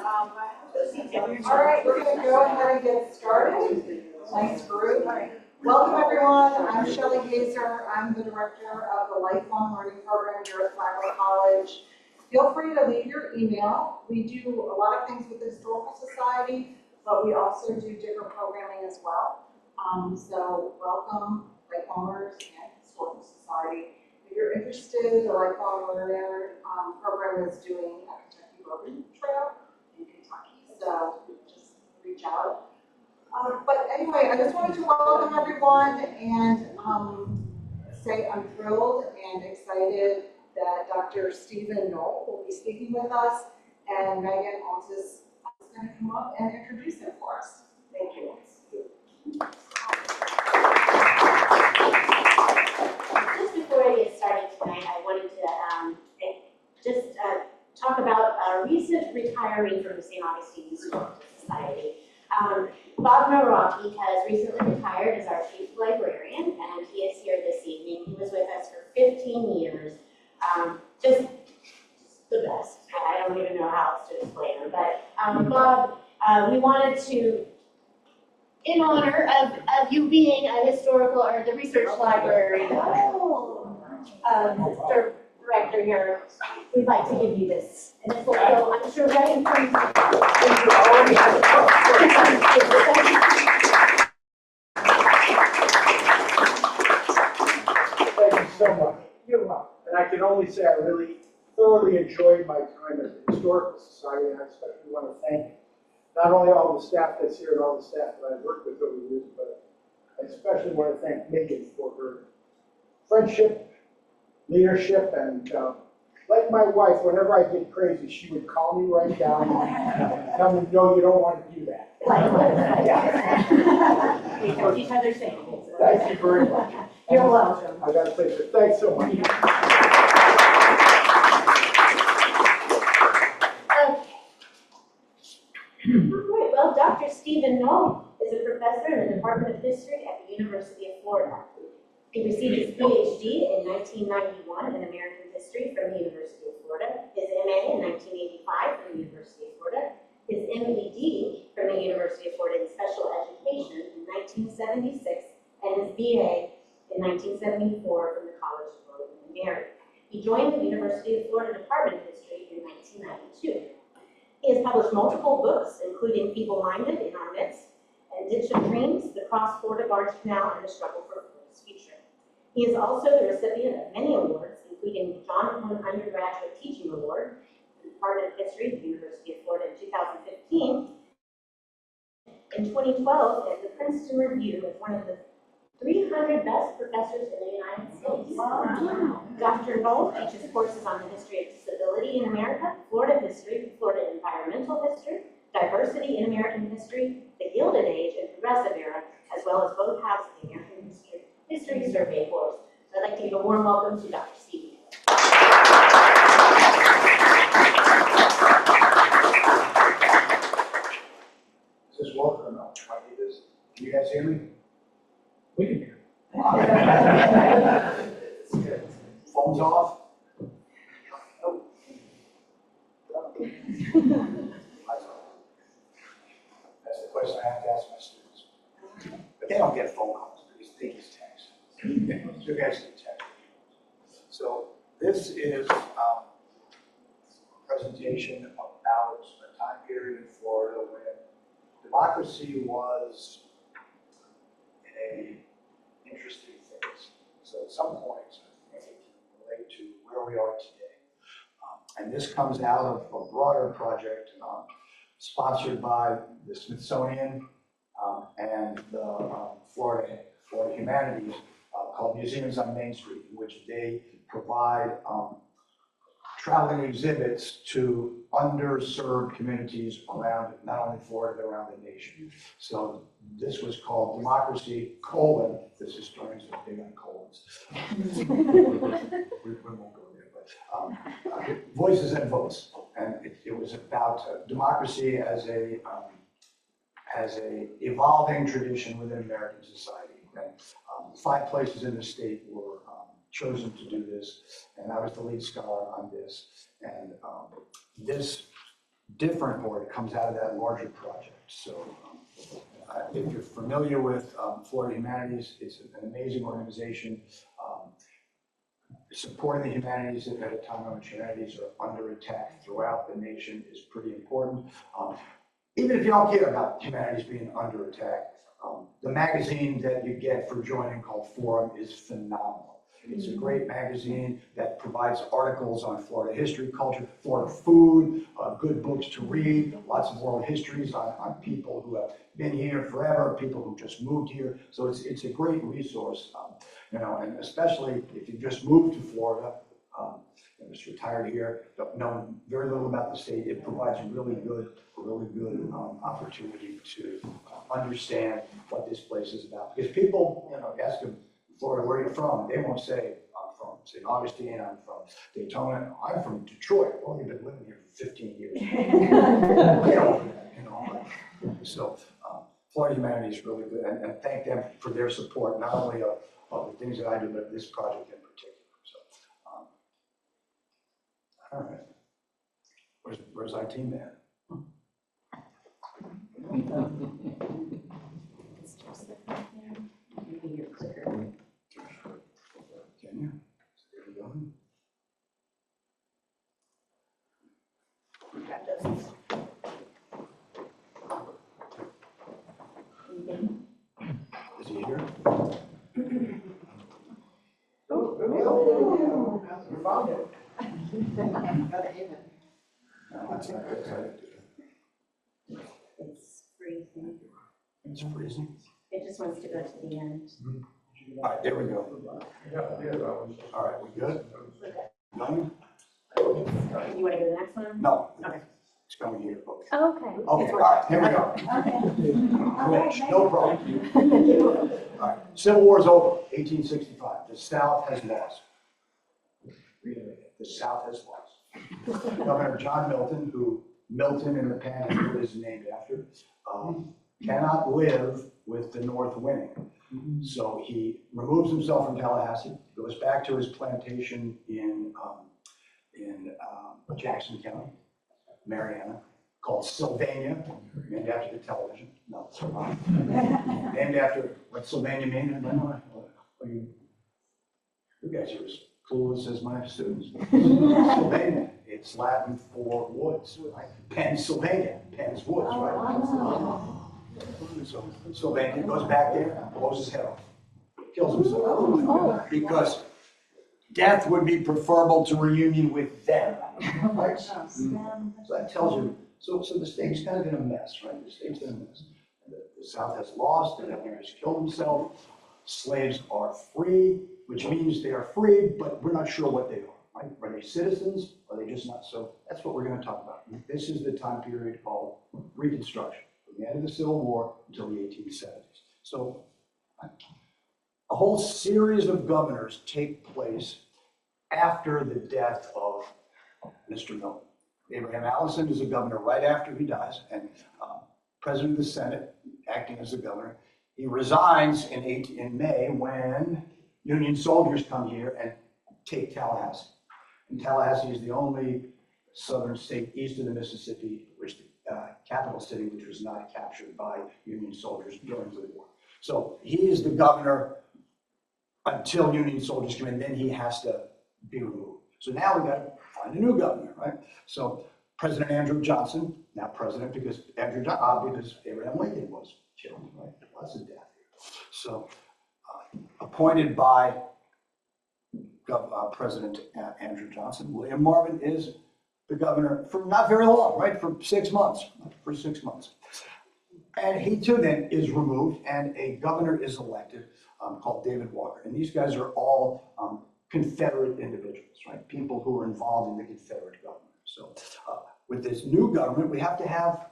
All right, we're going to go ahead and get started. Nice group. Welcome, everyone. I'm Shelley Hazer. I'm the director of the Lifelong Learning Program here at Flagler College. Feel free to leave your email. We do a lot of things with the Historical Society, but we also do different programming as well. So welcome, Lifelong Learners and Historical Society. If you're interested, the Lifelong Learner program is doing a Kentucky Bourbon Trail in Kentucky, so just reach out. But anyway, I just wanted to welcome everyone and say I'm thrilled and excited that Dr. Stephen Noll will be speaking with us, and Megan Altis is going to come up and introduce him for us. Thank you. Just before I get started tonight, I wanted to talk about a recent retiree from the St. Augustine Historical Society. Bob Nawrocki has recently retired as our chief librarian, and he is here this evening. He was with us for 15 years. Just the best. I don't even know how else to explain him. But Bob, we wanted to, in honor of you being a historical or the research library director here, we'd like to give you this. And this will go, I'm sure, right in front of you. Thank you so much. You're welcome. And I can only say I really thoroughly enjoyed my time at the Historical Society, and I especially want to thank not only all the staff that's here and all the staff that I've worked with over the years, but I especially want to thank Megan for her friendship, leadership, and like my wife, whenever I get crazy, she would call me right down and tell me, no, you don't want to do that. We kept each other safe. Thank you very much. You're welcome. I got to say, thanks so much. Right, well, Dr. Stephen Noll is a professor in the Department of History at the University of Florida. He received his PhD in 1991 in American History from the University of Florida, his MA in 1985 from the University of Florida, his MED from the University of Florida in Special Education in 1976, and his BA in 1974 from the College of William and Mary. He joined the University of Florida Department of History in 1992. He has published multiple books, including Feeble-Minded in Our Midst, and Ditch of Dreams, The Cross-Florida Barge Canal, and the Struggle for Florida's Future. He is also the recipient of many awards, including the John Hunt Undergraduate Teaching Award, the Department of History at the University of Florida in 2015. In 2012, as the Princeton Review as one of the 300 best professors in the United States. Wow. Dr. Noll teaches courses on the history of disability in America, Florida history, Florida environmental history, diversity in American history, the Gilded Age, and Progressive Era, as well as both halves of the American History Survey course. So I'd like to give a warm welcome to Dr. Stephen. Is this welcome or not? Can you guys hear me? We can hear. Phones off? Oh. That's the question I have to ask my students. But they don't get phone calls, they just text. So you guys can text. So this is a presentation about a time period in Florida when democracy was in a interesting phase. So at some point, I think it can relate to where we are today. And this comes out of a broader project sponsored by the Smithsonian and the Florida Humanities called Museums on Main Street, in which they provide traveling exhibits to underserved communities around not only Florida, but around the nation. So this was called Democracy, this historians are big on colons. We won't go there, but Voices and Votes. And it was about democracy as a evolving tradition within American society. And 5 places in the state were chosen to do this, and I was the lead scholar on this. And this different, or it comes out of that larger project. So if you're familiar with Florida Humanities, it's an amazing organization. Supporting the humanities at a time when humanities are under attack throughout the nation is pretty important. Even if you don't care about humanities being under attack, the magazine that you get for joining called Forum is phenomenal. It's a great magazine that provides articles on Florida history, culture, Florida food, good books to read, lots of world histories on people who have been here forever, people who just moved here. So it's a great resource, and especially if you just moved to Florida, and just retired here, don't know very little about the state, it provides a really good opportunity to understand what this place is about. Because people, ask them, Florida, where are you from? They won't say, I'm from St. Augustine, I'm from Daytona, I'm from Detroit. Well, you've been living here for 15 years. So Florida Humanities is really good, and thank them for their support, not only of the things that I do, but this project in particular. So, all right. Where's our team at? It's just like that there. Maybe your clicker. Can you? There we go. Got this. Is he here? You found it. No, that's not good. It's freezing. It's freezing. It just wants to go to the end. All right, there we go. All right, we good? Done? You want to go to the next one? No. Okay. It's coming here. Okay. Oh, okay. Okay, all right, here we go. Okay. No problem. All right, Civil War's over, 1865. The South has lost. The South has lost. Governor John Milton, who Milton in the Panhandle is named after, cannot live with the North winning. So he removes himself from Tallahassee, goes back to his plantation in Jackson County, Mariana, called Sylvania, named after the television. No, named after what Sylvania means. I don't know. You guys are as clueless as my students. Sylvania, it's Latin for woods, right? Pennsylvania, Penn's woods, right? So Sylvania goes back there, blows his head off, kills himself. Because death would be preferable to reunion with them, right? So that tells you, so the state's kind of in a mess, right? The state's in a mess. The South has lost, and Edgar has killed himself. Slaves are free, which means they are free, but we're not sure what they are, right? Are they citizens? Are they just not? So that's what we're going to talk about. This is the time period called Reconstruction, from the end of the Civil War until the 1870s. So a whole series of governors take place after the death of Mr. Noll. Abraham Allison is a governor right after he dies, and president of the Senate, acting as the governor. He resigns in May when Union soldiers come here and take Tallahassee. And Tallahassee is the only southern state east of the Mississippi, which the capital city, which was not captured by Union soldiers during the war. So he is the governor until Union soldiers come in, then he has to be removed. So now we got to find a new governor, right? So President Andrew Johnson, not president because because Abraham Lincoln was killed, right? Lots of death here. So appointed by President Andrew Johnson, William Marvin is the governor for not very long, right? For 6 months, And he too then is removed and a governor is elected called David Walker. And these guys are all Confederate individuals, right? People who were involved in the Confederate government. So with this new government, we have to have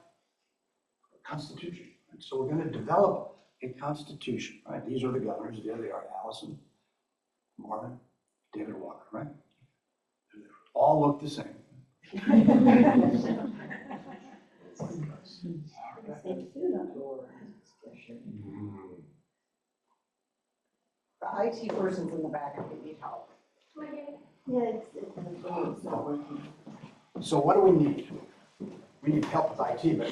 a constitution. Right? So we're going to develop a constitution, right? These are the governors. There they are, Allison, Marvin, David Walker, right? All look the same. The IT person's in the back if you need help. Yeah, it's not working. So what do we need? we need help with IT, but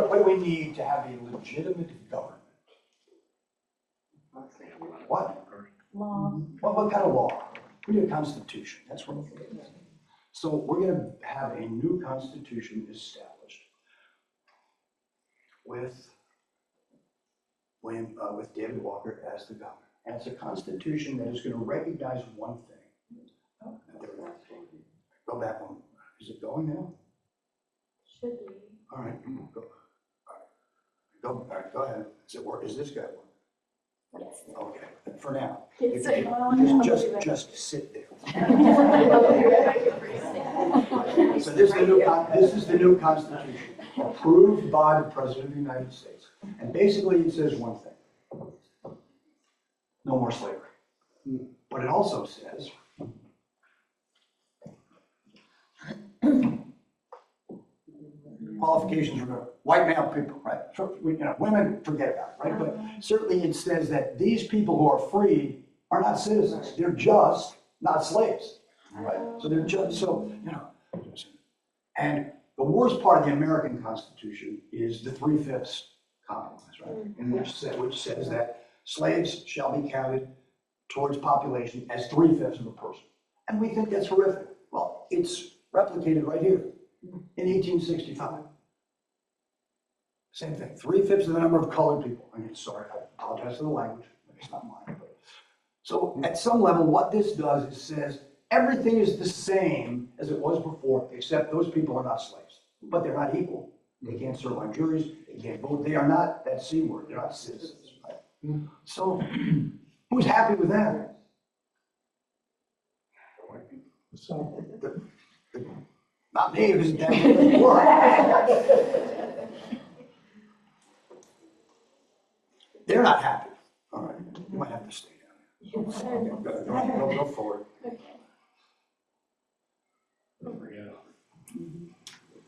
what do we need to have a legitimate government? What? Law. What kind of law? We need a constitution, that's what it is. So we're gonna have a new constitution established with David Walker as the governor. And it's a constitution that is gonna recognize one thing. Oh, there we go. Go back one. Is it going now? Should be. All right, go. All right, go ahead. Is it work? Is this guy working? Yes. Okay, for now. It's You can just sit there. So this is the new constitution, approved by the President of the United States. And basically it says one thing. No more slavery. But it also says qualifications for white male people, right? So, women, forget about it, right? But certainly it says that these people who are free are not citizens. They're just not slaves, right? So they're just, and the worst part of the American Constitution is the 3/5 compromise, right? And which says that slaves shall be counted towards population as 3/5 of a person. And we think that's horrific. Well, it's replicated right here in 1865. Same thing, 3/5 of the number of colored people. I mean, sorry, I apologize for the language, it's not mine. But. So at some level, what this does is says everything is the same as it was before, except those people are not slaves. But they're not equal. They can't serve on juries, they can't vote, they are not that C word, they're not citizens, right? So who's happy with that? So, not me, because that's work. They're not happy. All right, you might have to stay down here. Okay, go forward.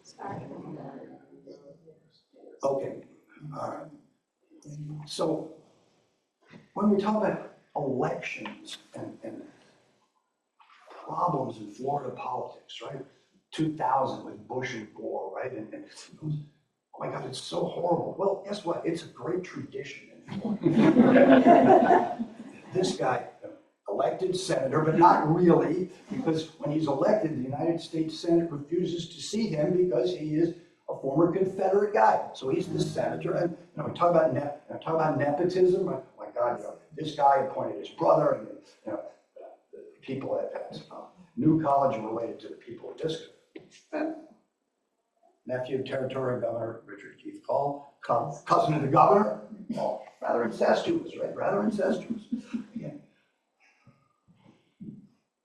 Sorry. Okay, all right. So when we talk about elections and problems in Florida politics, right? 2000 with Bush and Gore, right? And oh my God, it's so horrible. Well, guess what? It's a great tradition in Florida. This guy, elected senator, but not really, because when he's elected, the United States Senate refuses to see him because he is a former Confederate guy. So he's the senator, and we talk about nepotism. Oh my God, this guy appointed his brother, and the people at New College are related to the people of Disco. Nephew of Territorial Governor Richard Keith Call, cousin of the governor. Well, rather incestuous, right? Rather incestuous. Yeah.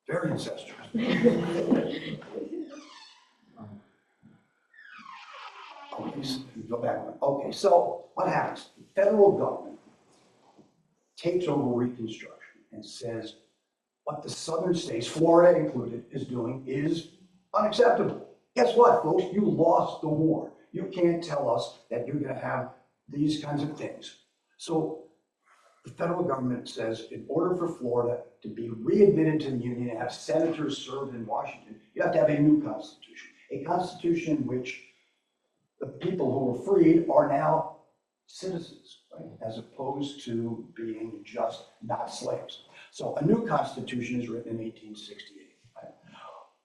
Very incestuous. Go back one. Okay, so what happens? The federal government takes over Reconstruction and says what the southern states, Florida included, is doing is unacceptable. Guess what, folks? You lost the war. You can't tell us that you're going to have these kinds of things. So the federal government says in order for Florida to be readmitted to the Union and have senators serve in Washington, you have to have a new constitution. A constitution in which the people who were freed are now citizens, right? As opposed to being just not slaves. So a new constitution is written in 1868, right?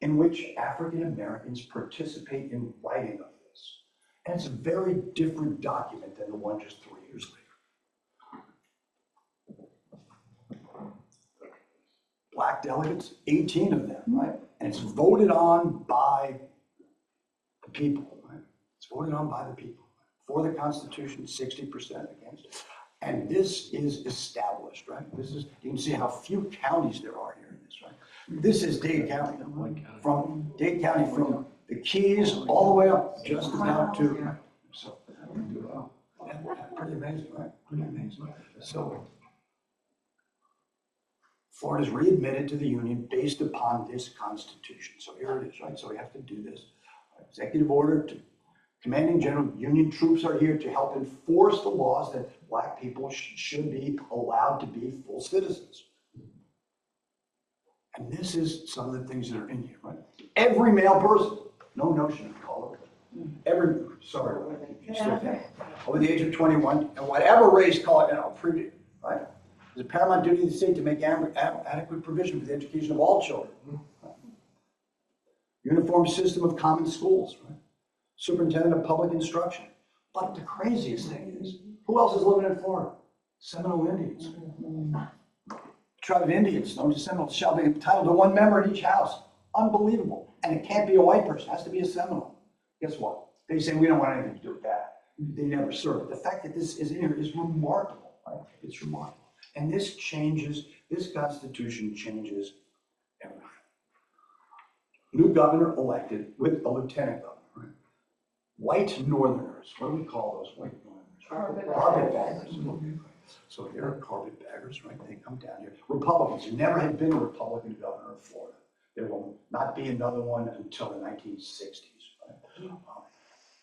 In which African Americans participate in writing of this. And it's a very different document than the one just 3 years later. Black delegates, 18 of them, right? And it's voted on by the people, right? It's voted on by the people. For the Constitution, 60% against. And this is established, right? You can see how few counties there are here in this, right? This is Dade County. From Dade County, from the Keys all the way up just about to, so, pretty amazing, right? Pretty amazing. So, Florida's readmitted to the Union based upon this Constitution. So here it is, right? So we have to do this. Executive order to commanding general, Union troops are here to help enforce the laws that Black people should be allowed to be full citizens. And this is some of the things that are in here, right? Every male person, no notion of color, over the age of 21, and whatever race, call it, right? It's a paramount duty of the state to make adequate provision for the education of all children. Uniform system of common schools, right? Superintendent of public instruction. But the craziest thing is, who else is living in Florida? Seminole Indians. Tribe of Indians, known as Seminoles, shall be entitled to one member in each house. Unbelievable. And it can't be a white person, it has to be a Seminole. Guess what? They say we don't want anything to do with that. They never served. The fact that this is in here is remarkable, right? It's remarkable. And this changes, this Constitution changes everything. New governor elected with a lieutenant governor, right? White Northerners, what do we call those white Northerners? Carpetbaggers. Okay. So they're carpetbaggers, right? They come down here. Republicans, there never had been a Republican governor of Florida. There will not be another one until the 1960s, right?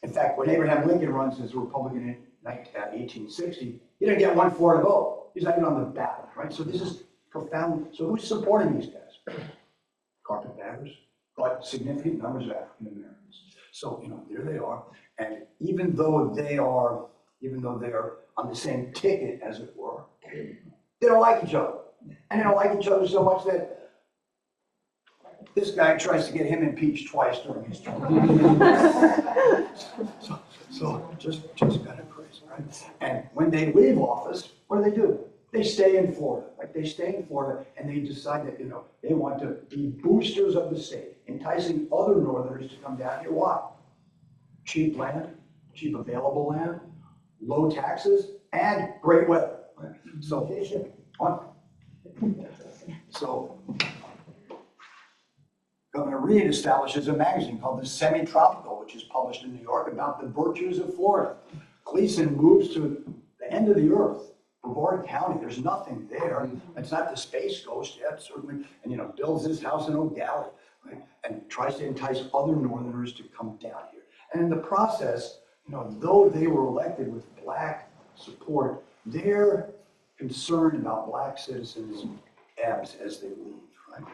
In fact, when Abraham Lincoln runs as a Republican in 1860, he didn't get one Florida vote. He's not even on the ballot, right? So this is profound. So who's supporting these guys? Carpetbaggers, but significant numbers of African Americans. So, there they are. And even though they are on the same ticket, as it were, they don't like each other. And they don't like each other so much that this guy tries to get him impeached twice during his term. so just kind of crazy, right? And when they leave office, what do? They stay in Florida. Like they stay in Florida and they decide that, they want to be boosters of the state, enticing other Northerners to come down here. Why? Cheap land, cheap available land, low taxes, and great weather. Right? So Governor Reed establishes a magazine called The Semi-Tropical, which is published in New York, about the virtues of Florida. Gleason moves to the end of the earth, Brevard County. There's nothing there. It's not the Space Coast yet, certainly. And, builds his house in O'Galley, right? And tries to entice other Northerners to come down here. And in the process, though they were elected with black support, their concern about black citizens ebbs as they leave, right?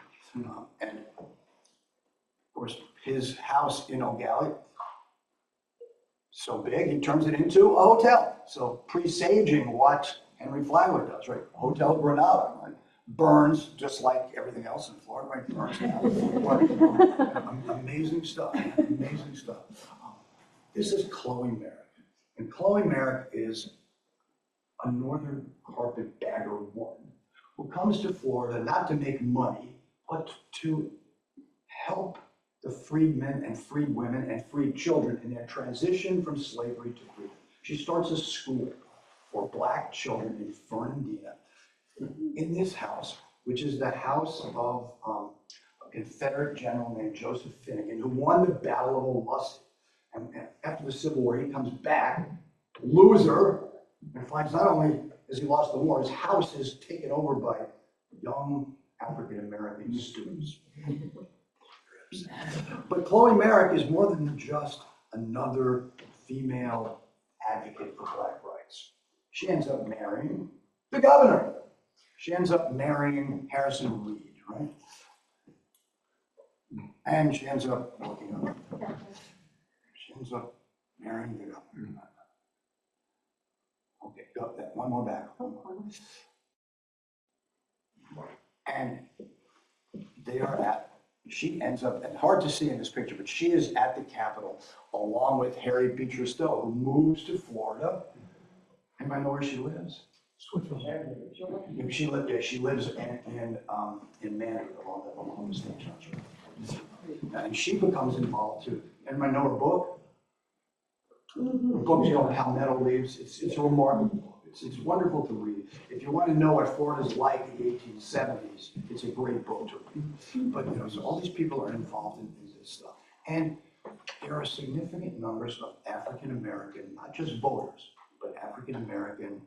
And of course, his house in O'Galley, so big, he turns it into a hotel. So presaging what Henry Flagler does, right? Hotel Granada, right? Burns just like everything else in Florida, right? Burns down. Amazing stuff, amazing stuff. This is Chloe Merrick. And Chloe Merrick is a Northern carpetbagger woman who comes to Florida not to make money, but to help the freedmen and freed women and freed children in their transition from slavery to freedom. She starts a school for black children in Fernandina in this house, which is the house of a Confederate general named Joseph Finnegan, who won the Battle of Olustee. And after the Civil War, he comes back, loser, and finds not only has he lost the war, his house is taken over by young African-American students. But Chloe Merrick is more than just another female advocate for black rights. She ends up marrying the governor. She ends up marrying Harrison Reed, right? And she ends up looking up. She ends up marrying the governor. Okay, go that one more back. And they are at, she ends up, and hard to see in this picture, but she is at the Capitol along with Harry Beecher Stowe, who moves to Florida. Anybody know where she lives? She lives in Mandeville along the state church. And she becomes involved too. Anybody know her book? The book's called Palmetto Leaves. It's a remarkable book. It's wonderful to read. If you want to know what Florida's like in the 1870s, it's a great book to read. But so all these people are involved in this stuff. And there are significant numbers of African American, not just voters, but African American,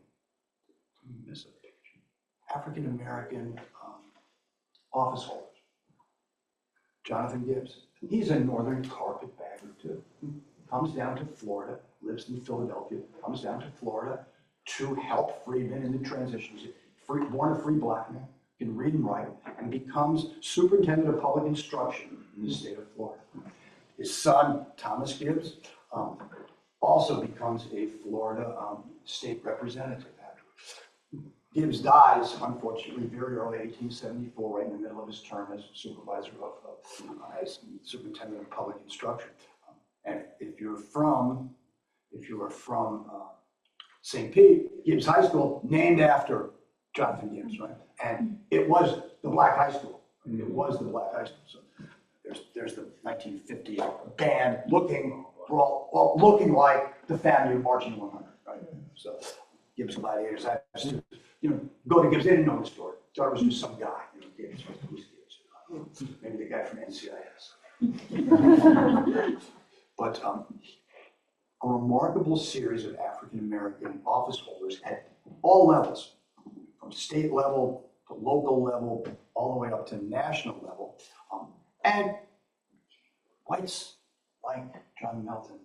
African American office holders. Jonathan Gibbs, he's a Northern carpetbagger too. Comes down to Florida, lives in Philadelphia, comes down to Florida to help freedmen in the transition. He's born a free black man, can read and write, and becomes superintendent of public instruction in the state of Florida. His son, Thomas Gibbs, also becomes a Florida state representative after. Gibbs dies, unfortunately, very early, 1874, right in the middle of his term as supervisor as superintendent of public instruction. And if you are from St. Pete, Gibbs High School, named after Jonathan Gibbs, right? And it was the black high school. It was the black high school. So there's the 1950 band looking like the FAMU Marching 100, right? So Gibbs Gladiators. I used to, go to Gibbs. They didn't know the story. Thought it was just some guy. Gibbs, who's Gibbs? Maybe the guy from NCIS. But a remarkable series of African American office holders at all levels, from state level to local level, all the way up to national level. And whites like John Melton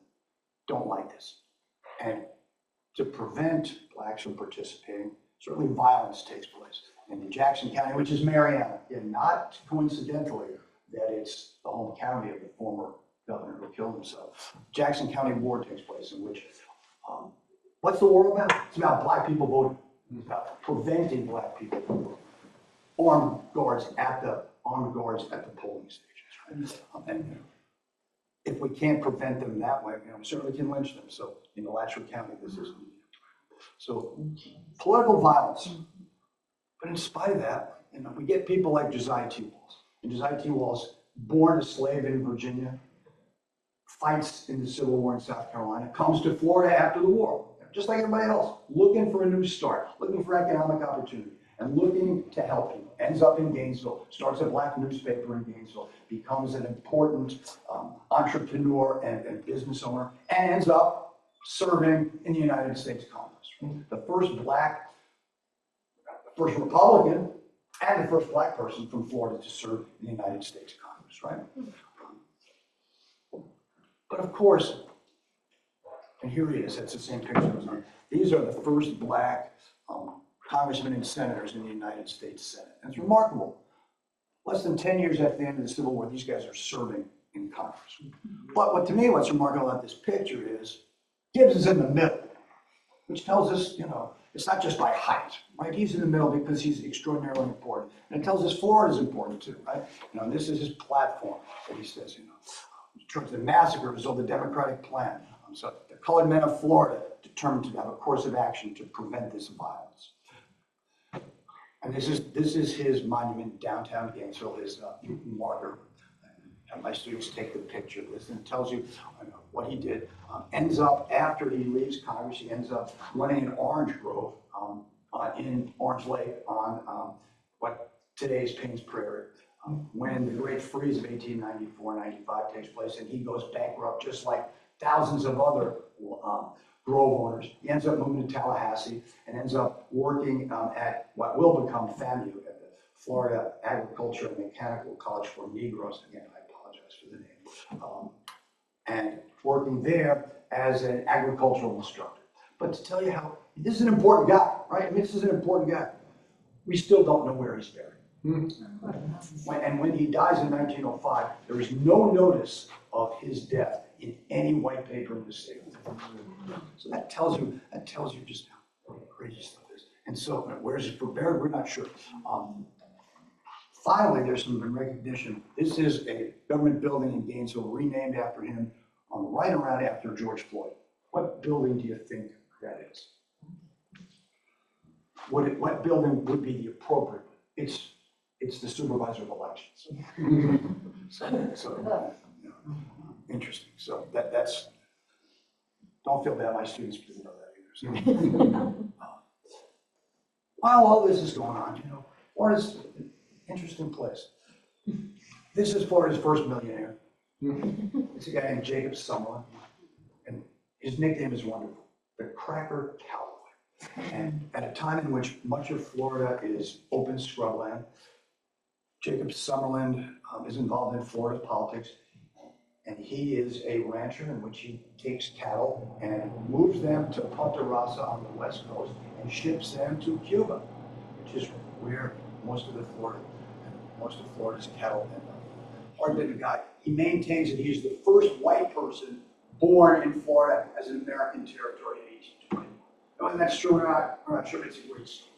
don't like this. And to prevent blacks from participating, certainly violence takes place. And in Jackson County, which is Mariana, and not coincidentally that it's the home county of the former governor who killed himself, Jackson County War takes place in which, what's the war about? It's about black people voting. It's about preventing black people from voting. Armed guards at the polling stations, right? And if we can't prevent them that way, we certainly can lynch them. So in Alachua County, this is so political violence. But in spite of that, we get people like Josiah T. Walls. And Josiah T. Walls, born a slave in Virginia, fights in the Civil War in South Carolina, comes to Florida after the war, just like everybody else, looking for a new start, looking for economic opportunity, and looking to help people. Ends up in Gainesville, starts a black newspaper in Gainesville, becomes an important entrepreneur and business owner, and ends up serving in the United States Congress. The first Republican and the first black person from Florida to serve in the United States Congress, right? But of course, and here he is, that's the same picture. These are the first black congressmen and senators in the United States Senate. And it's remarkable. Less than 10 years after the end of the Civil War, these guys are serving in Congress. But to me, what's remarkable about this picture is Gibbs is in the middle, which tells us, it's not just by height, right? He's in the middle because he's extraordinarily important. And it tells us Florida's important too, right? This is his platform that he says, towards the massacre was all the Democratic plan. So the colored men of Florida determined to have a course of action to prevent this violence. And this is his monument downtown Gainesville, his marker. And my students take the picture of this and it tells you what he did. Ends up, after he leaves Congress, he ends up running an orange grove in Orange Lake on what today is Payne's Prairie. When the Great Freeze of 1894-95 takes place and he goes bankrupt, just like thousands of other grove owners, he ends up moving to Tallahassee and ends up working at what will become FAMU, at the Florida Agriculture and Mechanical College for Negroes. Again, I apologize for the name. And working there as an agricultural instructor. But to tell you how, this is an important guy, right? This is an important guy. We still don't know where he's buried. And when he dies in 1905, there is no notice of his death in any white paper in the state. So that tells you just how crazy stuff is. And so where's he buried? We're not sure. Finally, there's some recognition. This is a government building in Gainesville renamed after him right around after George Floyd. What building do you think that is? What building would be the appropriate? It's the supervisor of elections. Interesting. So that's, don't feel bad, my students didn't know that either. So. While all this is going on, Florida's an interesting place. This is Florida's first millionaire. It's a guy named Jacob Summerlin, and his nickname is wonderful, the Cracker Cowboy. And at a time in which much of Florida is open scrubland, Jacob Summerlin is involved in Florida politics, and he is a rancher in which he takes cattle and moves them to Punta Rasa on the west coast and ships them to Cuba, which is where most of Florida's cattle end up. Hard-bitten guy. He maintains that he's the first white person born in Florida as an American territory in 1820. And that's true, we're not sure it's a great story.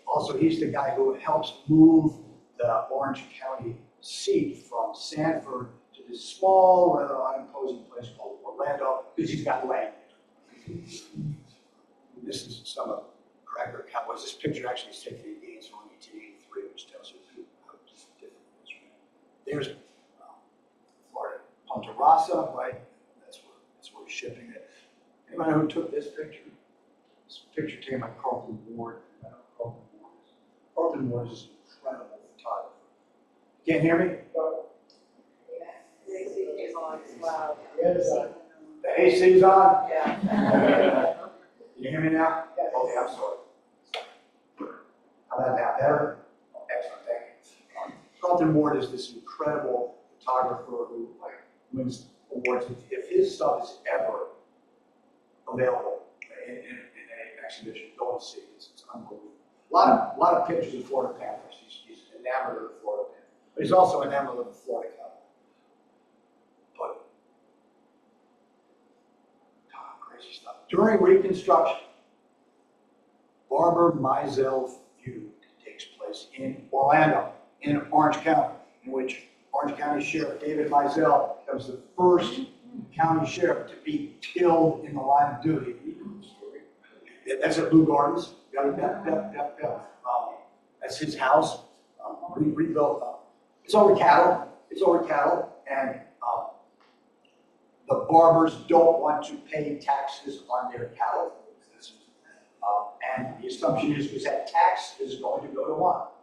Also, he's the guy who helps move the Orange County seat from Sanford to this small, rather unimposing place called Orlando, because he's got land. This is some of Cracker Cowboys. This picture actually is taken in Gainesville in 1883, which tells you how different it is. There's Florida Punta Rasa, right? That's where he's shipping it. Anybody know who took this picture? This picture taken by Carlton Ward. I don't know who Carlton Ward is. Carlton Ward is an incredible photographer. Can't hear me? The AC's on? Yeah. Can you hear me now? Okay, I'm sorry. How about now? Better? Excellent, thank you. Carlton Ward is this incredible photographer who wins awards. If his stuff is ever available in an exhibition, go and see it. It's unbelievable. A lot of pictures of Florida Panthers. He's enamored of the Florida Panthers. But he's also enamored of the Florida Cowboys. But crazy stuff. During Reconstruction, Barber Mizell feud takes place in Orlando, in Orange County, in which Orange County Sheriff David Mizell becomes the first county sheriff to be killed in the line of duty. That's at Blue Gardens. That's his house. Rebuilt. It's over cattle. And the Barbers don't want to pay taxes on their cattle. And the assumption is because that tax is going to go to what?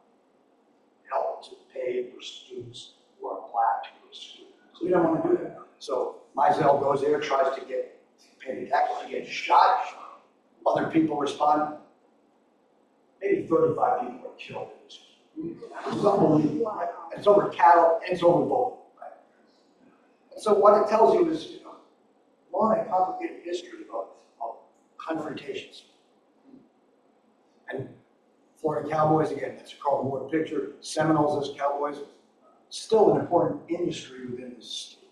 Help to pay for students who are black to go to school. So we don't want to do that. So Mizell goes there, tries to pay the tax, he gets shot. Other people respond. Maybe 35 people are killed in this. It's unbelievable. Right? It's over cattle and it's over voting. Right? And so what it tells you is, long and complicated history of confrontations. And Florida Cowboys, again, that's a Carlton Ward picture. Seminoles as Cowboys, still an important industry within the state.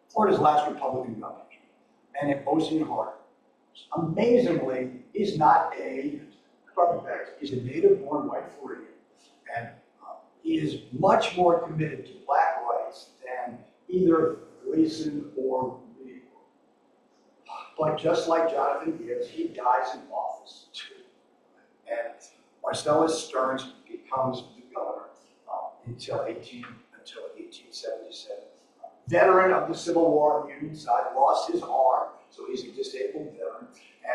Florida's last Republican governor, and Ocean Hart, amazingly, is not a carpetbagger. He's a native-born white Floridian, and he is much more committed to black rights than either Gleason or Lee. But just like Jonathan Gibbs, he dies in office too. And Marcellus Stearns becomes the governor until 1877. Veteran of the Civil War on the Union side, lost his arm, so he's a disabled veteran.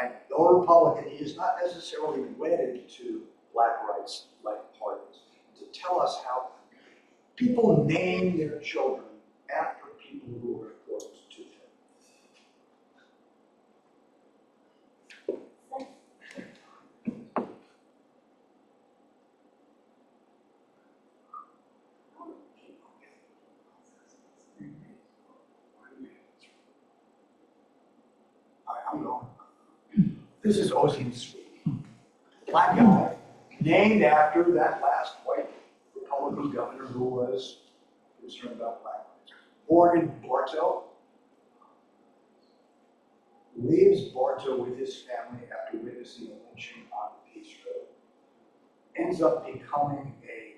And though Republican, he is not necessarily wedded to black rights like Hart is. To tell us how people name their children after people who were important to them. I'm going. This is Ocean Street. Black guy, named after that last white Republican governor who was concerned about black rights. Born in Bartow, leaves Bartow with his family after witnessing a lynching on the Peace Road. Ends up becoming a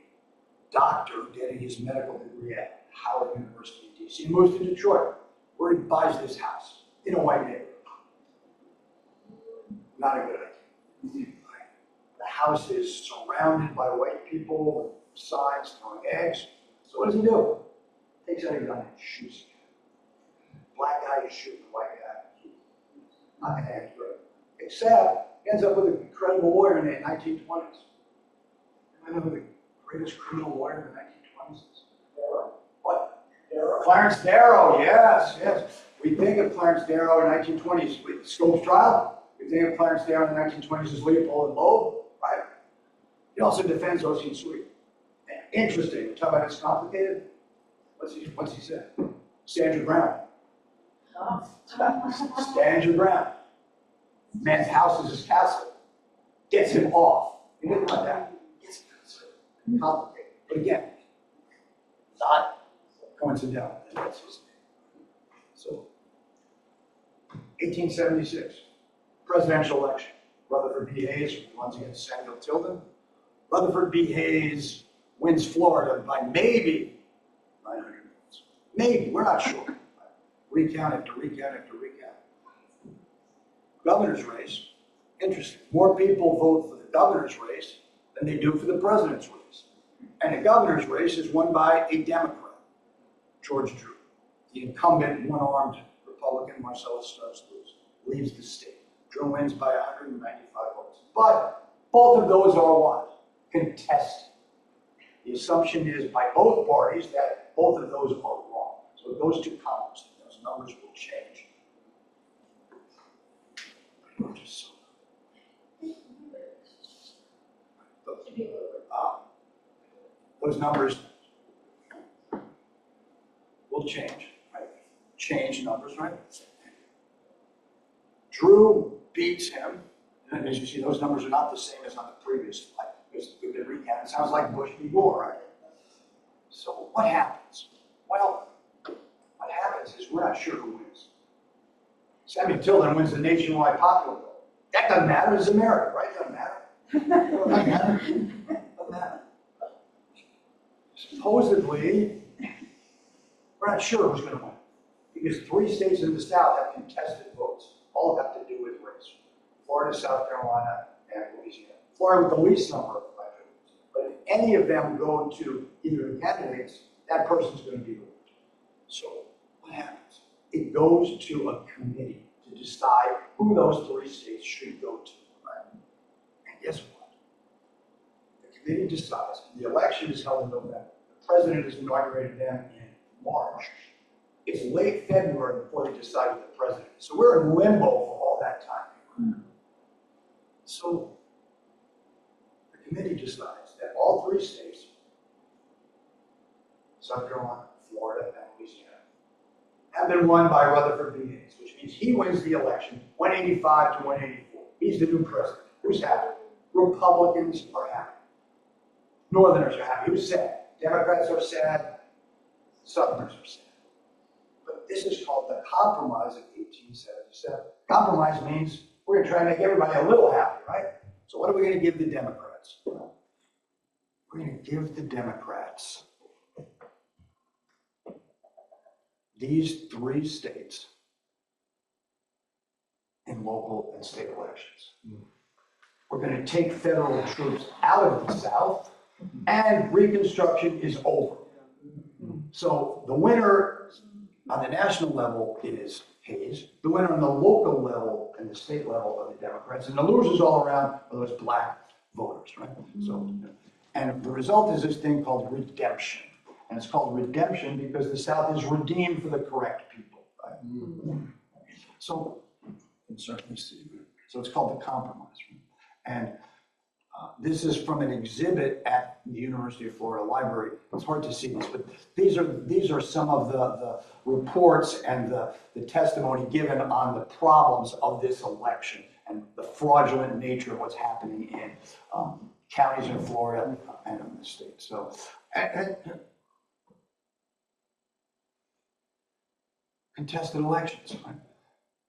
doctor, getting his medical degree at Howard University in DC. He moves to Detroit, where he buys this house in a white neighborhood. Not a good idea. The house is surrounded by white people, signs, throwing eggs. So what does he do? Takes out a gun and shoots him. Black guy is shooting a white guy. Not gonna act good. Except he ends up with an incredible lawyer in the 1920s. I know who the greatest criminal lawyer in the 1920s is? What? Clarence Darrow, yes. We think of Clarence Darrow in the 1920s with Scopes trial. We think of Clarence Darrow in the 1920s as Leopold and Loeb, right? He also defends Ocean Sweet. Interesting. Talk about it's complicated. What's he say? Stand your ground. Stand your ground. Man's house is his castle. Gets him off. You think about that. It's complicated. But again, not coincidental. That's his name. So 1876, presidential election. Rutherford B. Hayes runs against Samuel Tilden. Rutherford B. Hayes wins Florida by maybe 900 votes. Maybe, we're not sure. Recount after recount after recount. Governor's race, interesting. More people vote for the governor's race than they do for the president's race. And the governor's race is won by a Democrat, George Drew. The incumbent, one-armed Republican, Marcellus Stubbs leaves the state. Drew wins by 195 votes. But both of those are what? Contested. The assumption is by both parties that both of those are wrong. So it goes to columns. Those numbers will change. Those numbers will change, right? Change numbers, right? Drew beats him, and as you see, those numbers are not the same as on the previous slide. There's a good recount. It sounds like Bush v. Gore, right? So what happens? Well, what happens is we're not sure who wins. Samuel Tilden wins the nationwide popular vote. That doesn't matter. It's America, right? Doesn't matter. Doesn't matter. Doesn't matter. Supposedly, we're not sure who's going to win because 3 states in the South have contested votes. All have to do with race. Florida, South Carolina, and Louisiana. Florida with the least number of elected votes. But if any of them go to either of the candidates, that person's going to be the winner. So what happens? It goes to a committee to decide who those 3 states should go to. Right? And guess what? The committee decides. The election is held in November. The president is inaugurated then in March. It's late February before they decide who the president is. So we're in limbo for all that time. So the committee decides that all 3 states, South Carolina, Florida, and Louisiana, have been won by Rutherford B. Hayes, which means he wins the election 185 to 184. He's the new president. Who's happy? Republicans are happy. Northerners are happy. Who's sad? Democrats are sad. Southerners are sad. But this is called the Compromise of 1877. Compromise means we're going to try and make everybody a little happy, right? So what are we going to give the Democrats? We're going to give the Democrats these 3 states in local and state elections. We're going to take federal troops out of the South, and Reconstruction is over. So the winner on the national level is Hayes. The winner on the local level and the state level are the Democrats, and the losers all around are those black voters, right? So, and the result is this thing called redemption. And it's called redemption because the South is redeemed for the correct people, right? So, you can certainly see. So it's called the Compromise. And this is from an exhibit at the University of Florida Library. It's hard to see this, but these are some of the reports and the testimony given on the problems of this election and the fraudulent nature of what's happening in counties in Florida and in the state. So, contested elections, right?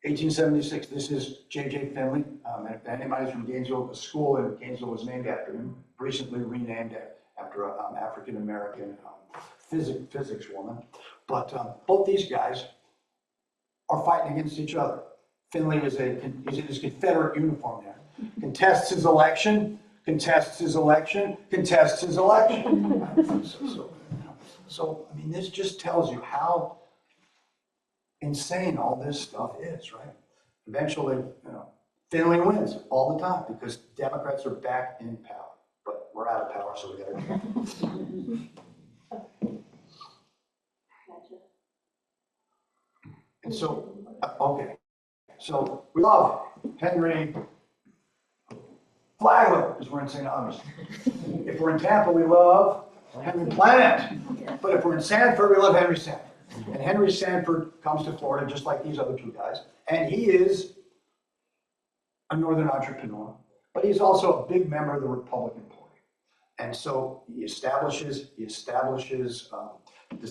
1876, this is J.J. Finley. And if anybody's from Gainesville, the school in Gainesville was named after him, recently renamed after an African-American physics woman. But both these guys are fighting against each other. Finley he's in his Confederate uniform there. Contests his election, contests his election, contests his election. So, I mean, this just tells you how insane all this stuff is, right? Eventually, Finley wins all the time because Democrats are back in power, but we're out of power, so we gotta. And so, okay, so we love Henry Flagler because we're in St. Augustine. If we're in Tampa, we love Henry Plant. But if we're in Sanford, we love Henry Sanford. And Henry Sanford comes to Florida just like these other 2 guys. And he is a northern entrepreneur, but he's also a big member of the Republican Party. And so he establishes the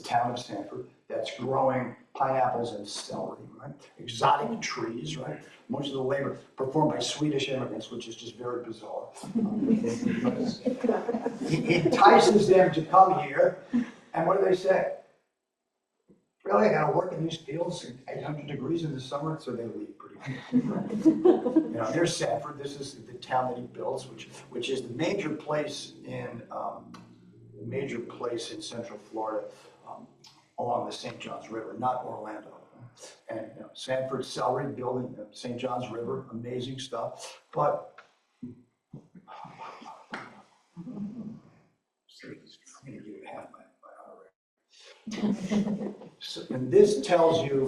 town of Sanford that's growing pineapples and celery, right? Exotic trees, right? Most of the labor performed by Swedish immigrants, which is just very bizarre. He entices them to come here, and what do they say? Really, I gotta work in these fields at 800 degrees in the summer, so they leave pretty quick. You know, there's Sanford, this is the town that he builds, which is the major place in Central Florida, along the St. Johns River, not Orlando. And you know, Sanford celery building, St. Johns River, amazing stuff. But I'm gonna give you half my honorary. So, and this tells you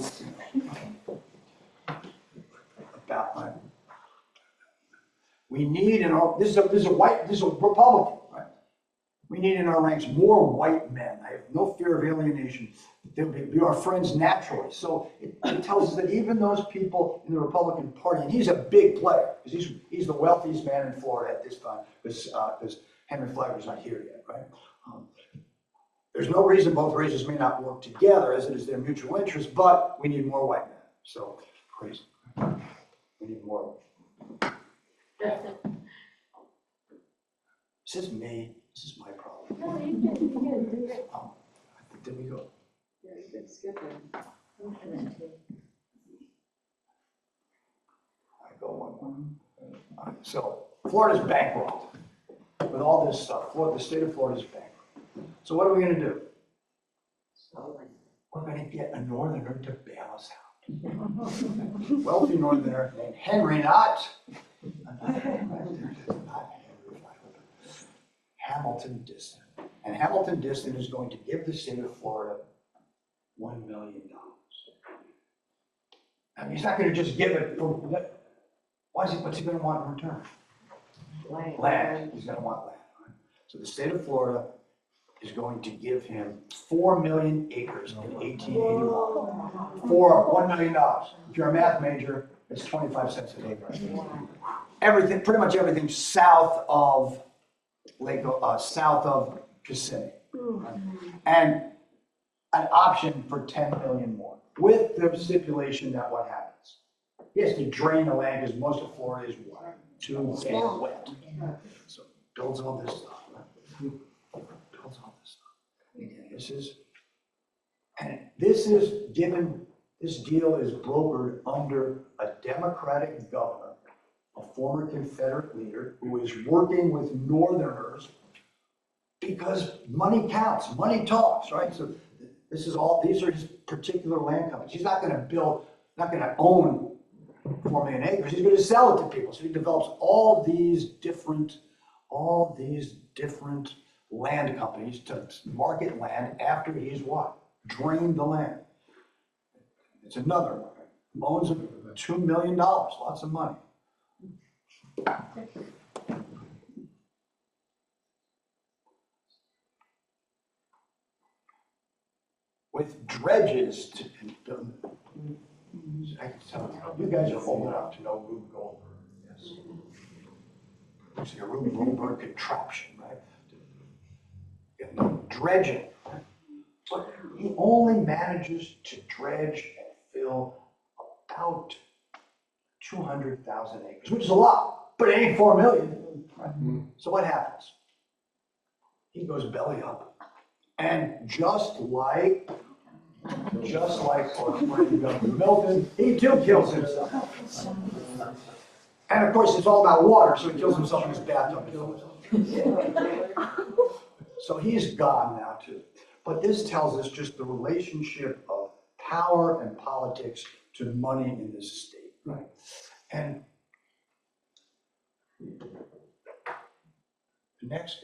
about my. We need in our, this is a Republican, right? We need in our ranks more white men. I have no fear of alienation. They'll be our friends naturally. So it tells us that even those people in the Republican Party, and he's a big player, because he's the wealthiest man in Florida at this time, because Henry Flagler's not here yet, right? There's no reason both races may not work together, as it is their mutual interest, but we need more white men. So crazy. We need more. This is me. This is my problem. No, you did, you did. Did we go? Yeah, you could skip it. I go one. All right, so Florida's bankrupt with all this stuff. The state of Florida's bankrupt. So what are we going to do? We're going to get a northerner to bail us out. Wealthy northerner named Henry, not Hamilton Diston. And Hamilton Diston is going to give the state of Florida $1 million. I mean, he's not going to just give it for, what's he going to want in return? Land. He's going to want land. Right? So the state of Florida is going to give him 4 million acres in 1881 for $1 million. If you're a math major, it's 25 cents an acre. Everything, pretty much everything south of south of Kissimmee. Right? And an option for 10 million more, with the stipulation that what happens? He has to drain the land because most of Florida is what? Too wet. So builds all this stuff. Right? Builds all this stuff. Again, this deal is brokered under a Democratic governor, a former Confederate leader, who is working with Northerners because money counts, money talks, right? So these are his particular land companies. He's not going to own 4 million acres. He's going to sell it to people. So he develops all these different land companies to market land after he's what? Drained the land. It's another one. Loans of $2 million, lots of money. With dredges I can tell you guys are old enough to know Rube Goldberg, yes. It's a Rube Goldberg contraption, right? Dredging. But he only manages to dredge and fill about 200,000 acres, which is a lot, but it ain't 4 million. Right? So what happens? He goes belly up. And just like our friend Governor Milton, he too kills himself. And of course, it's all about water, so he kills himself in his bathtub. So he's gone now too. But this tells us just the relationship of power and politics to money in this state, right? And the next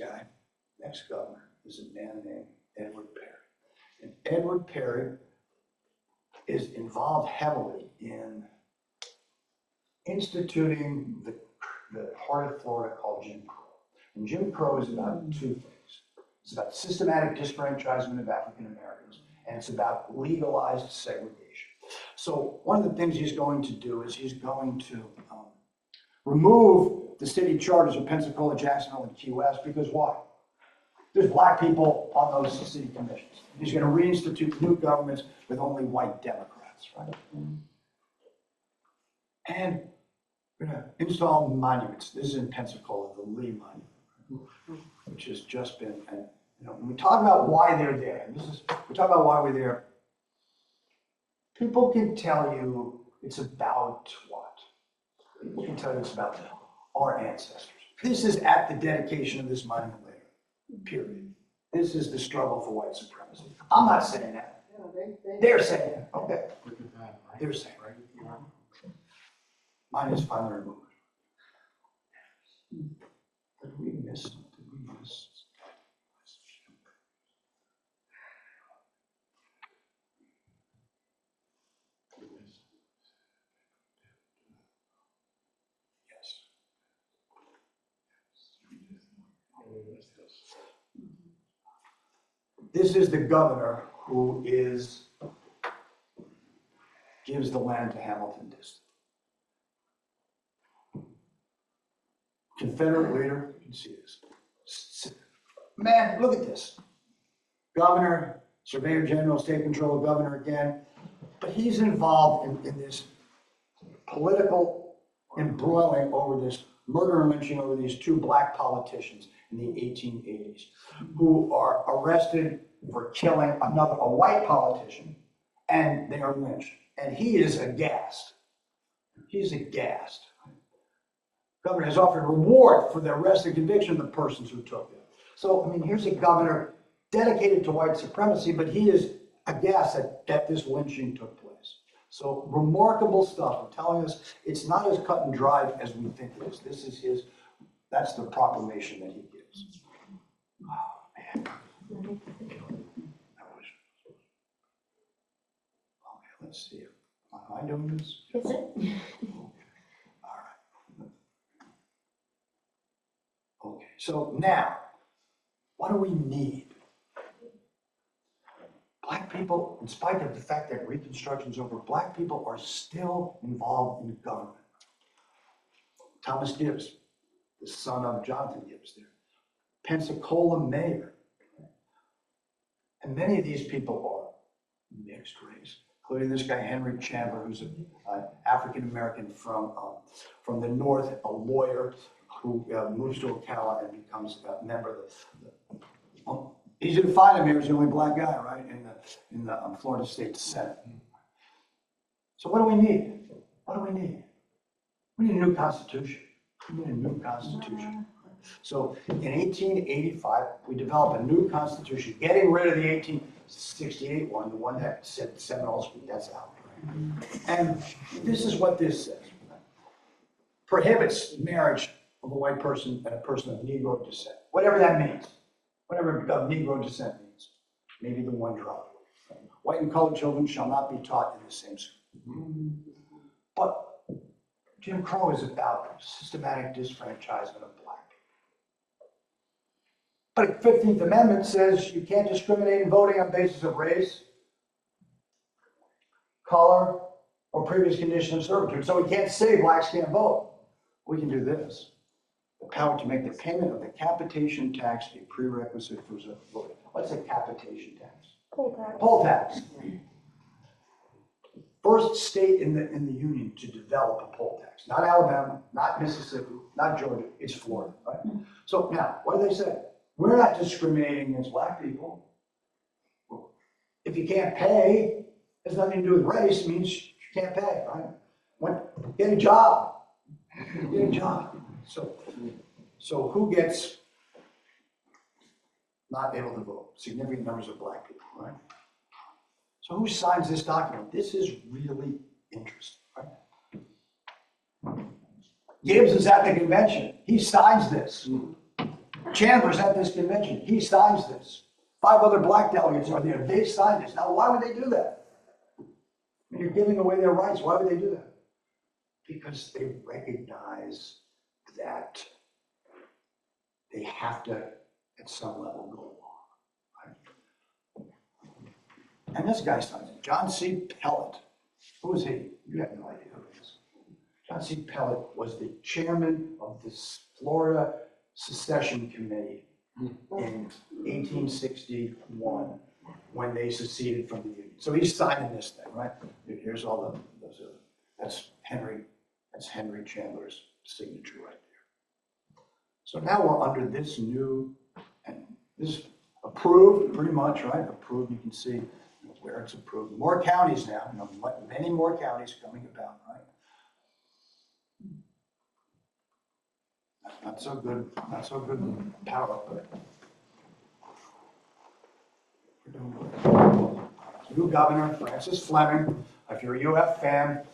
governor, is a man named Edward Perry. And Edward Perry is involved heavily in instituting the part of Florida called Jim Crow. And Jim Crow is about two things. It's about systematic disfranchisement of African Americans, and it's about legalized segregation. So one of the things he's going to do is he's going to remove the city charters of Pensacola, Jacksonville, and Key West, because why? there's black people on those city commissions. He's gonna reinstitute new governments with only white Democrats, right? And we're gonna install monuments. This is in Pensacola, the Lee Monument, which has just been, and, when we talk about why they're there, and we talk about why we're there, people can tell you it's about what? People can tell you it's about our ancestors. This is at the dedication of this monument later, period. This is the struggle for white supremacy. I'm not saying that. They're saying that, okay. They're saying, right? Mine is finally removed. Did we miss? Yes. This is the governor who gives the land to Hamilton Disston. Confederate leader, you can see this. Man, look at this. Governor, Surveyor General, State Controller, Governor again, but he's involved in this political embroiling over this murder and lynching over these two black politicians in the 1880s who are arrested for killing a white politician, and they are lynched. And he is aghast. He's aghast. Governor has offered reward for the arrest and conviction of the persons who took them. So, I mean, here's a governor dedicated to white supremacy, but he is aghast that this lynching took place. So, remarkable stuff. I'm telling us, it's not as cut and dried as we think it is. This is that's the proclamation that he gives. Oh, man. Okay, let's see. Am I doing this? Yes, sir. Okay, so now, what do we need? Black people, in spite of the fact that Reconstruction's over, black people are still involved in government. Thomas Gibbs, the son of Jonathan Gibbs there, Pensacola mayor. And many of these people are mixed race, including this guy, Henry Chandler, who's an African-American from the north, a lawyer, who moves to Ocala and becomes a member of the, easy to find him here, he's the only black guy, right, in the Florida State Senate. So what do we need? What do we need? We need a new constitution. We need a new constitution. So in 1885, we develop a new constitution, getting rid of the 1868 one, the one that said Seminoles, that's out. Right? And this is what this says. Prohibits marriage of a white person and a person of Negro descent, whatever that means, whatever of Negro descent means, maybe the one drop. White and colored children shall not be taught in the same school. But Jim Crow is about systematic disfranchisement of black people. But the 15th Amendment says you can't discriminate in voting on basis of race, color, or previous condition of servitude. So we can't say blacks can't vote. We can do this. The power to make the payment of the capitation tax a prerequisite for voting. What's a capitation tax? Poll tax. First state in the union to develop a poll tax. Not Alabama, not Mississippi, not Georgia, it's Florida, right? So now, what do they say? We're not discriminating against black people. If you can't pay, it has nothing to do with race, it means you can't pay, right? Get a job. Get a job. So who gets not able to vote? Significant numbers of black people, right? So who signs this document? This is really interesting, right? Gibbs is at the convention. He signs this. Chandler's at this convention. He signs this. 5 other black delegates are there. They signed this. Now, why would they do that? I mean, you're giving away their rights. Why would they do that? Because they recognize that they have to, at some level, go along. Right? And this guy signs it. John C. Pellet. Who is he? You have no idea who he is. John C. Pellet was the chairman of the Florida Secession Committee in 1861 when they seceded from the Union. So he's signing this thing, right? Here's all that's Henry Chandler's signature right there. So now we're under this new, and this is approved pretty much, right? Approved, you can see where it's approved. More counties now, many more counties coming about, right? Not so good power, but we're doing good. New governor, Francis Fleming, if you're a UF fan,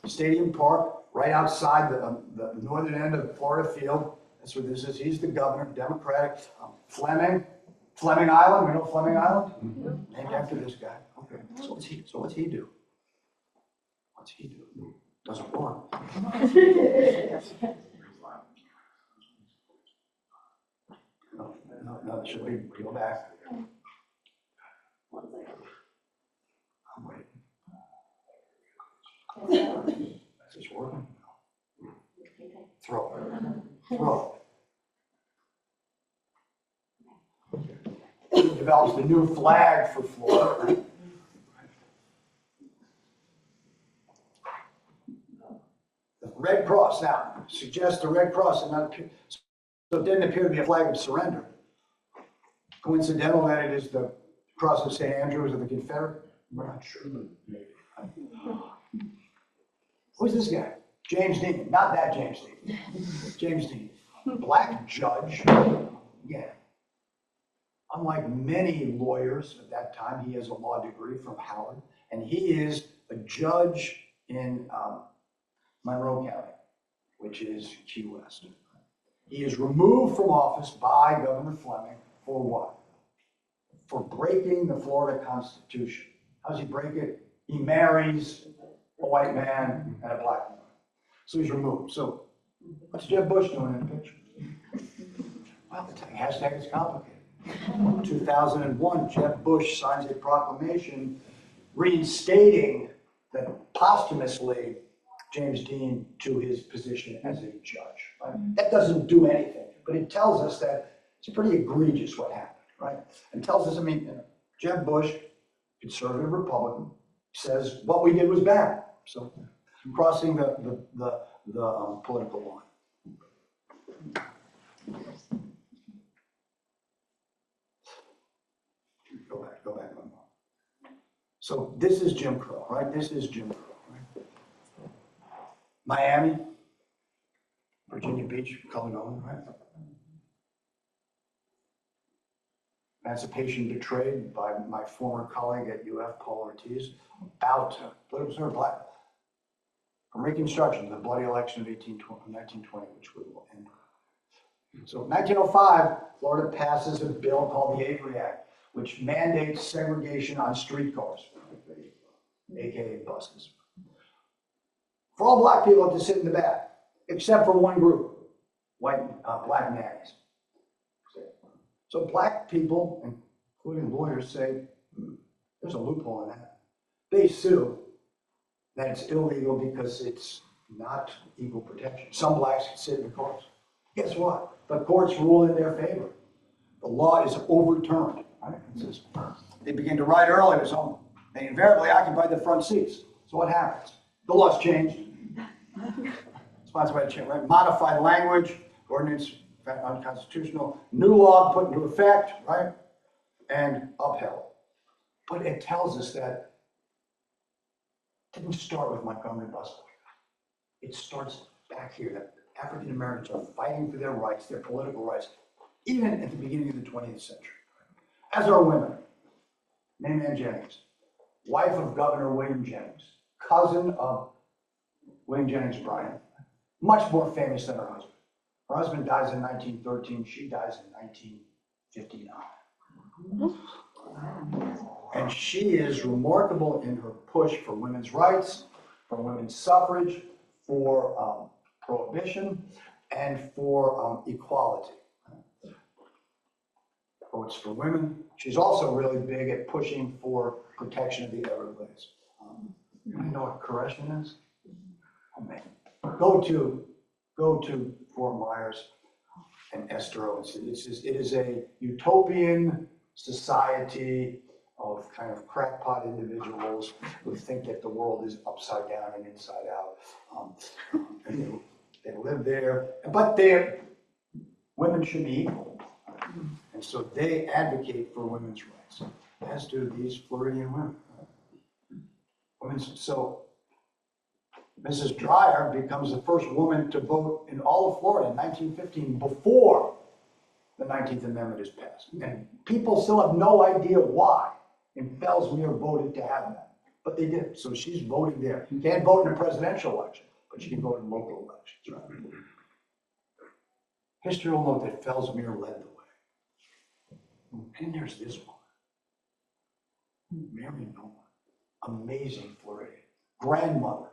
Stadium Park, right outside the northern end of Florida Field. That's where this is. He's the governor, Democratic. Fleming Island, we know Fleming Island? Named after this guy. Okay, so what's he do? What's he do? Doesn't work. No, should we go back? I'm waiting. Is this working? Throw. He develops the new flag for Florida. The Red Cross, now, suggests the Red Cross did not appear, so it didn't appear to be a flag of surrender. Coincidental that it is the cross of St. Andrews of the Confederate? We're not sure. Maybe. Who's this guy? James Dean. Not that James Dean. James Dean. Black judge. Yeah. Unlike many lawyers at that time, he has a law degree from Howard, and he is a judge in Monroe County, which is Key West. He is removed from office by Governor Fleming for what? For breaking the Florida Constitution. How does he break it? He marries a white man and a black woman. So he's removed. So what's Jeb Bush doing in the picture? Well, the hashtag is complicated. 2001, Jeb Bush signs a proclamation reinstating that posthumously James Dean to his position as a judge. Right? That doesn't do anything, but it tells us that it's pretty egregious what happened, right? And tells us, Jeb Bush, conservative Republican, says what we did was bad. So crossing the political line. Go back one more. So this is Jim Crow, right? This is Jim Crow, right? Miami, Virginia Beach, Cullinan, right? Emancipation betrayed by my former colleague at UF, Paul Ortiz, about political black. From Reconstruction, the bloody election of 1920, which we will end. So 1905, Florida passes a bill called the Avery Act, which mandates segregation on streetcars, aka buses. For all black people to sit in the back, except for one group, black nannies. So black people, including lawyers, say, there's a loophole in that. They sue that it's illegal because it's not equal protection. Some blacks can sit in the cars. Guess what? The courts rule in their favor. The law is overturned. Right? They begin to ride early, so they invariably occupy the front seats. So what happens? The law's changed. Sponsored by the change, right? Modified language, ordinance, unconstitutional, new law put into effect, right? And upheld. But it tells us that it didn't start with Montgomery bus. It starts back here, that African Americans are fighting for their rights, their political rights, even at the beginning of the 20th century. As are women. Mamie Jennings, wife of Governor William Jennings, cousin of William Jennings Bryan, much more famous than her husband. Her husband dies in 1913, she dies in 1959. And she is remarkable in her push for women's rights, for women's suffrage, for prohibition, and for equality. Votes for women. She's also really big at pushing for protection of the Everglades. You know what Koreshan is? Oh man. Go to Fort Myers. and Esther Owens. It is a utopian society of kind of crackpot individuals who think that the world is upside down and inside out. And they live there, but women should be equal. And so they advocate for women's rights, as do these Floridian women. So Mrs. Dreyer becomes the first woman to vote in all of Florida in 1915 before the 19th Amendment is passed. And people still have no idea why in Fellsmere voted to have that, but they did. So she's voting there. You can't vote in a presidential election, but you can vote in local elections, right? History will note that Fellsmere led the way. And there's this one, Mary Noll, amazing Floridian, grandmother,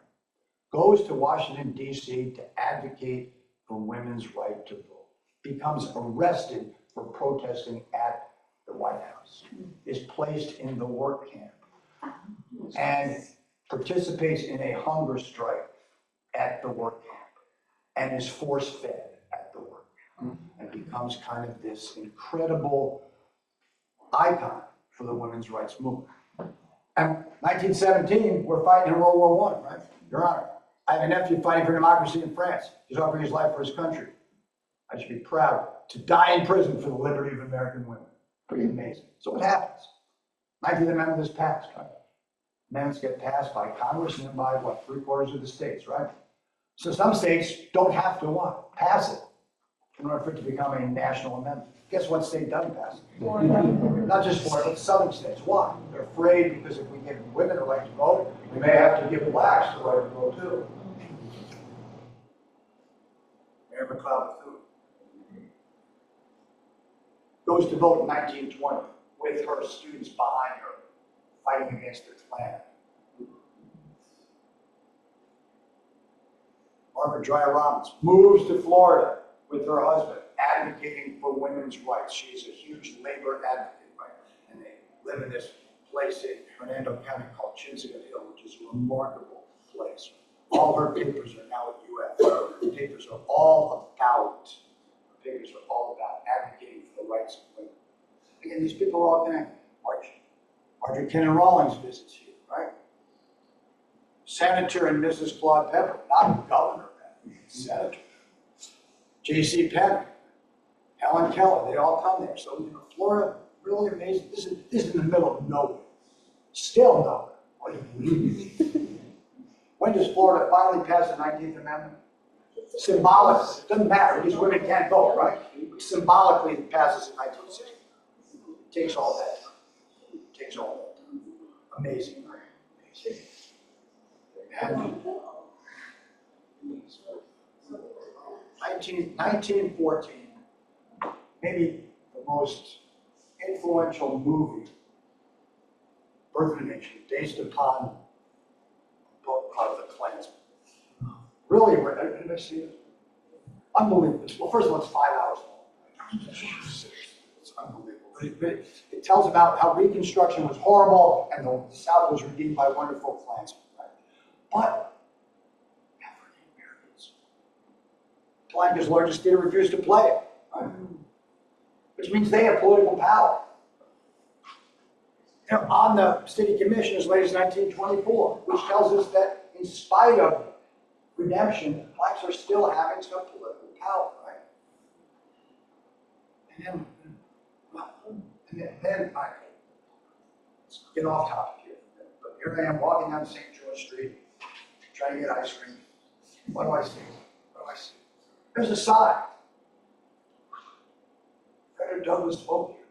goes to Washington, D.C. to advocate for women's right to vote, becomes arrested for protesting at the White House, is placed in the work camp, and participates in a hunger strike at the work camp, and is force-fed at the work camp, and becomes kind of this incredible icon for the women's rights movement. And 1917, we're fighting in World War I, right? Your Honor, I have a nephew fighting for democracy in France. He's offering his life for his country. I should be proud to die in prison for the liberty of American women. Pretty amazing. So what happens? 19th Amendment is passed, right? Amendments get passed by Congress and then by what, 3/4 of the states, right? So some states don't have to what? Pass it in order for it to become a national amendment. Guess what state doesn't pass it? Not just Florida, but southern states. Why? They're afraid because if we give women the right to vote, we may have to give blacks the right to vote too. Mary McLeod Bethune goes to vote in 1920 with her students behind her, fighting against the Klan. Margaret Dreyer Robbins moves to Florida with her husband, advocating for women's rights. She's a huge labor advocate, right? And they live in this place in Hernando County called Chinsaga Hill, which is a remarkable place. All her papers are now at UF. Her papers are all about advocating for the rights of women. Again, these people are all connected. Marjorie Kennan Rawlings visits here, right? Senator and Mrs. Claude Pepper, not Governor Pepper, Senator. J.C. Penney, Helen Keller, they all come there. So, Florida, really amazing. This is in the middle of nowhere. Still nowhere. What do you mean? When does Florida finally pass the 19th Amendment? Symbolically. It doesn't matter. These women can't vote, right? Symbolically, it passes in 1960. It takes all that time. It takes all that time. Amazing, right? Amazing. And 1914, maybe the most influential movie, Birth of a Nation, based upon a book called The Klansman. Really, did I see it? Unbelievable. Well, first of all, it's 5 hours long. It's unbelievable. It tells about how Reconstruction was horrible and the South was redeemed by wonderful Klansmen. Right? But African Americans, Blanca's largest theater refused to play it, right? Which means they have political power. They're on the city commission as late as 1924, which tells us that in spite of redemption, blacks are still having some political power, right? And then let's get off topic here. But here I am walking down St. George Street, trying to get ice cream. What do I see? There's a sign. Frederick Douglass spoke here.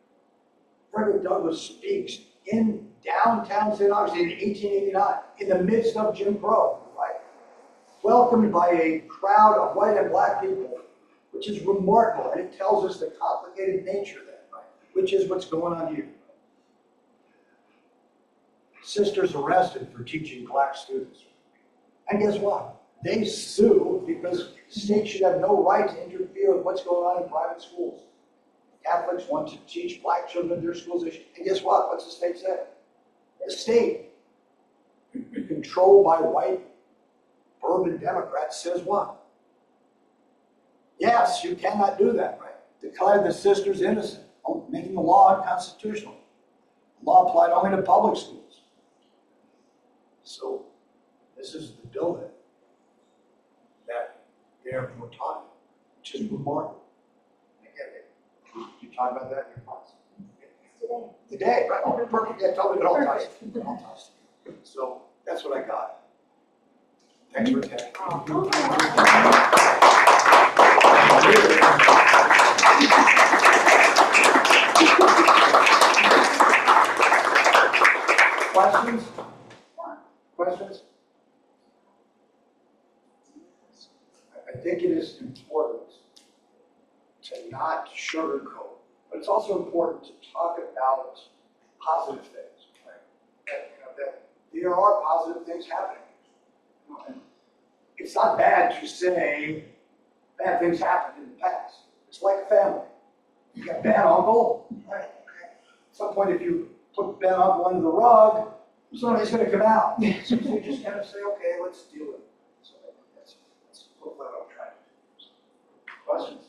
Frederick Douglass speaks in downtown St. Augustine in 1889, in the midst of Jim Crow, right? Welcomed by a crowd of white and black people, which is remarkable, and it tells us the complicated nature of that, right? Which is what's going on here. Sisters arrested for teaching black students. And guess what? They sue because the state should have no right to interfere with what's going on in private schools. Catholics want to teach black children in their schools. And guess what? What's the state say? The state, controlled by white urban Democrats, says what? Yes, you cannot do that, right? declared the sisters innocent, making the law unconstitutional. The law applied only to public schools. So this is the bill that they're talking, which is remarkable. Again, you talk about that in your class. Today, right? Oh, perfect. Yeah, totally. It all ties. It all ties. So that's what I got. Thanks for attending. Questions? Questions? I think it is important to not sugarcoat, but it's also important to talk about positive things. Right? That there are positive things happening. And it's not bad to say bad things happened in the past. It's like a family. You got bad uncle, right? At some point, if you put bad uncle under the rug, somebody's going to come out. So you just kind of say, okay, let's deal with it. So that's what I'm trying to do. Questions?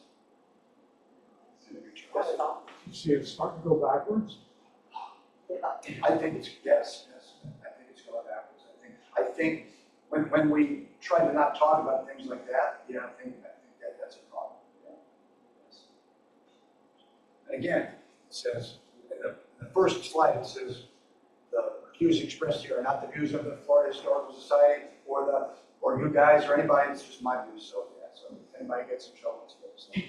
You see it starting to go backwards? I think it's, yes. I think it's going backwards. I think when we try to not talk about things like that, yeah, I think that's a problem. Yeah. Yes. And again, it says, in the first slide, it says, the views expressed here are not the views of the Florida Historical Society or you guys or anybody, it's just my views. So yeah, so if anybody gets in trouble, it's good.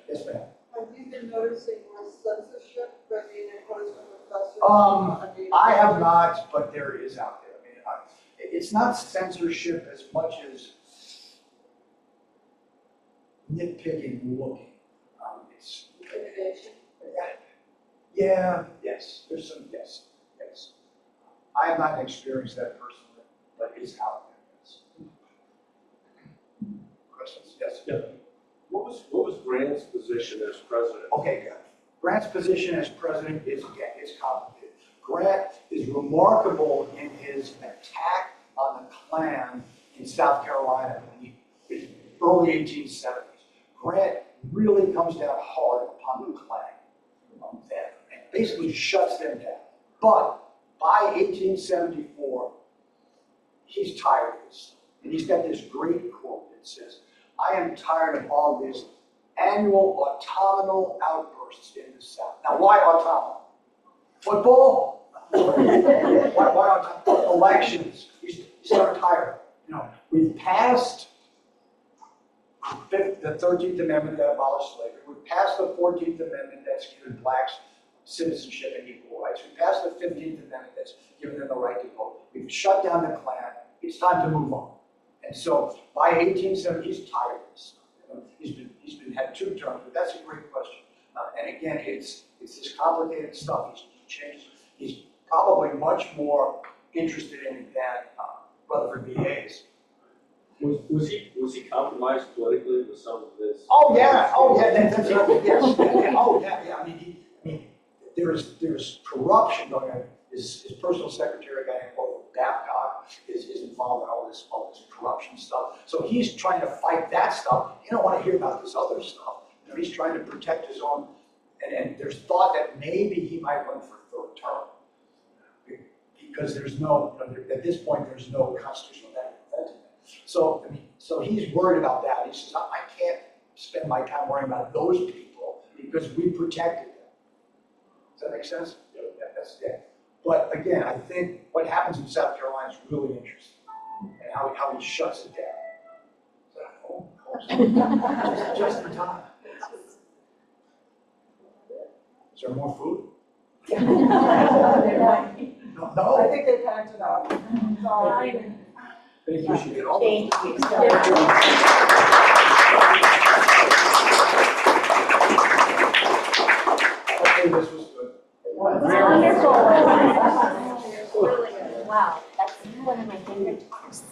Yes, ma'am. Have you been noticing more censorship by being imposed on professors? I have not, but there is out there. I mean, it's not censorship as much as nitpicking, looking. It's Intimidation? yeah, yes. There's some yes. I have not experienced that personally, but it's out there. Yes. Questions? Yes. Yeah. What was Grant's position as president? Okay, good. Grant's position as president is, again, it's complicated. Grant is remarkable in his attack on the Klan in South Carolina in the early 1870s. Grant really comes down hard upon the Klan and basically shuts them down. But by 1874, he's tired of this. And he's got this great quote that says, I am tired of all this annual autumnal outbursts in the South. Now, why autumnal? Football? why autumnal? Elections. He's tired. We've passed the 13th Amendment that abolished slavery. We've passed the 14th Amendment that's given blacks citizenship and equal rights. We've passed the 15th Amendment that's given them the right to vote. We've shut down the Klan. It's time to move on. And so by 1870, he's tired of this. He's been had 2 terms, but that's a great question. And again, it's this complicated stuff. He changes. He's probably much more interested in it than Rutherford B. Hayes. Was he compromised politically with some of this? Oh yeah. That's yes. Oh yeah. I mean, there's corruption going on. His personal secretary, a guy named Babcock, is involved in all this corruption stuff. So he's trying to fight that stuff. You don't want to hear about this other stuff. He's trying to protect his own. And there's thought that maybe he might run for a 3rd term because there's no, at this point, there's no constitutional right preventing it. So he's worried about that. He says, I can't spend my time worrying about those people because we protected them. Does that make sense? Yeah, that's it. But again, I think what happens in South Carolina is really interesting, and how he shuts it down. Is that a phone call? Just in time. Is there more food? No. I think they packed it up. Sorry. Thank you. Should get all the Thank you. Okay, this was good. Wonderful. Wow, that's one of my favorite talks.